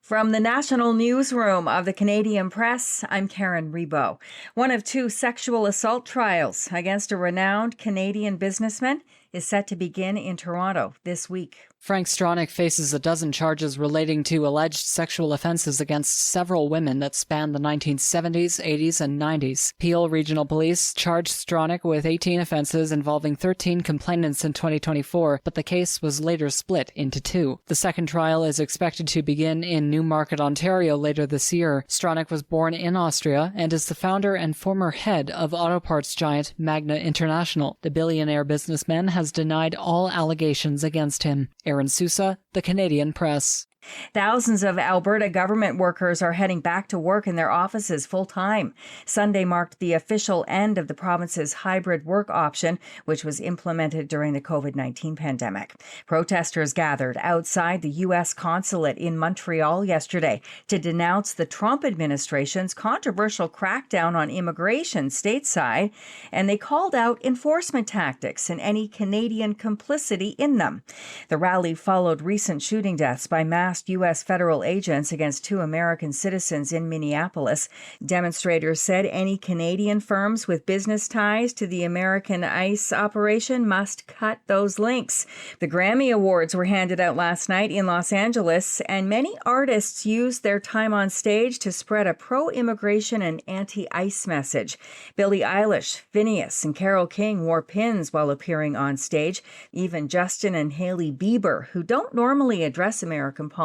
From the National Newsroom of the Canadian Press, I'm Karen Rebo. One of two sexual assault trials against a renowned Canadian businessman is set to begin in Toronto this week. Frank Stronach faces a dozen charges relating to alleged sexual offenses against several women that span the 1970s, 80s, and 90s. Peel Regional Police charged Stronach with 18 offenses involving 13 complainants in 2024, but the case was later split into two. The second trial is expected to begin in Newmarket, Ontario later this year. Stronach was born in Austria and is the founder and former head of auto parts giant Magna International. The billionaire businessman has denied all allegations against him. Aaron Sousa, The Canadian Press. Thousands of Alberta government workers are heading back to work in their offices full-time. Sunday marked the official end of the province's hybrid work option, which was implemented during the COVID-19 pandemic. Protesters gathered outside the U.S. consulate in Montreal yesterday to denounce the Trump administration's controversial crackdown on immigration stateside, and they called out enforcement tactics and any Canadian complicity in them. The rally followed recent shooting deaths by masked U.S. federal agents against two American citizens in Minneapolis. Demonstrators said any Canadian firms with business ties to the American ICE operation must cut those links. The Grammy Awards were handed out last night in Los Angeles, and many artists used their time on stage to spread a pro-immigration and anti-ICE message. Billie Eilish, Phineas, and Carole King wore pins while appearing on stage. Even Justin and Hailey Bieber, who don't normally address American politics,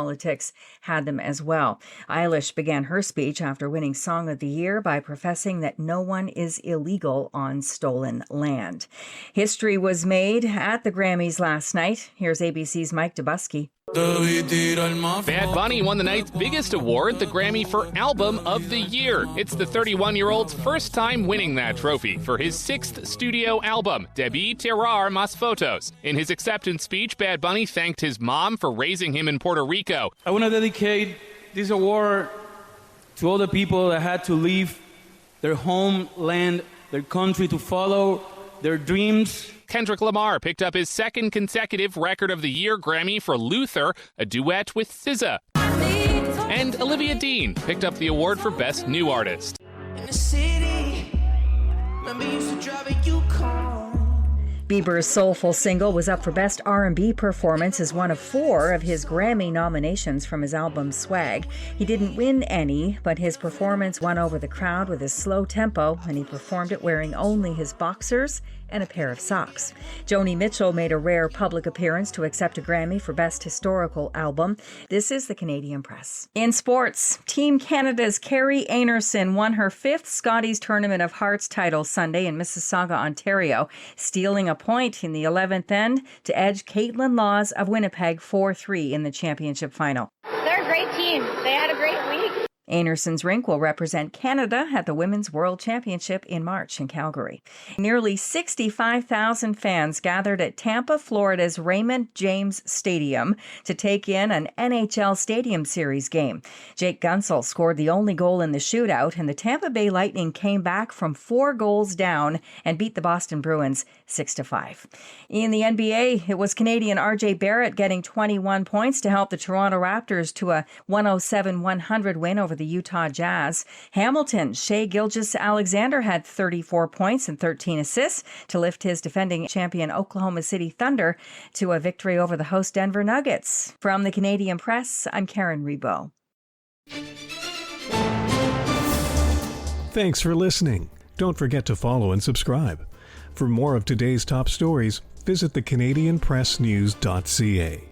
had them as well. Eilish began her speech after winning Song of the Year by professing that no one is illegal on stolen land. History was made at the Grammys last night. Here's ABC's Mike Dubusky. Bad Bunny won the night's biggest award, the Grammy for Album of the Year. It's the 31-year-old's first time winning that trophy for his sixth studio album, Debí Tirar Más Fotos. In his acceptance speech, Bad Bunny thanked his mom for raising him in Puerto Rico. I want to dedicate this award to all the people that had to leave their homeland, their country, to follow their dreams. Kendrick Lamar picked up his second consecutive Record of the Year Grammy for Luther, a duet with SZA. And Olivia Dean picked up the award for Best New Artist. In the city, used to drive a Yukon. Bieber's soulful single was up for Best R&B Performance as one of 4 of his Grammy nominations from his album Swag. He didn't win any, but his performance won over the crowd with his slow tempo, and he performed it wearing only his boxers and a pair of socks. Joni Mitchell made a rare public appearance to accept a Grammy for Best Historical Album. This is the Canadian Press. In sports, Team Canada's Kerri Einarson won her 5th Scotties Tournament of Hearts title Sunday in Mississauga, Ontario, stealing a point in the 11th end to edge Caitlin Laws of Winnipeg 4-3 in the championship final. They're a great team. They had a great week. Einarson's rink will represent Canada at the Women's World Championship in March in Calgary. Nearly 65,000 fans gathered at Tampa, Florida's Raymond James Stadium to take in an NHL Stadium Series game. Jake Gunsel scored the only goal in the shootout, and the Tampa Bay Lightning came back from 4 goals down and beat the Boston Bruins 6-5. In the NBA, it was Canadian R.J. Barrett getting 21 points to help the Toronto Raptors to a 107-100 win over the Utah Jazz. Hamilton Shai Gilgeous-Alexander had 34 points and 13 assists to lift his defending champion Oklahoma City Thunder to a victory over the host Denver Nuggets. From the Canadian Press, I'm Karen Rebo. Thanks for listening. Don't forget to follow and subscribe. For more of today's top stories, visit thecanadianpressnews.ca.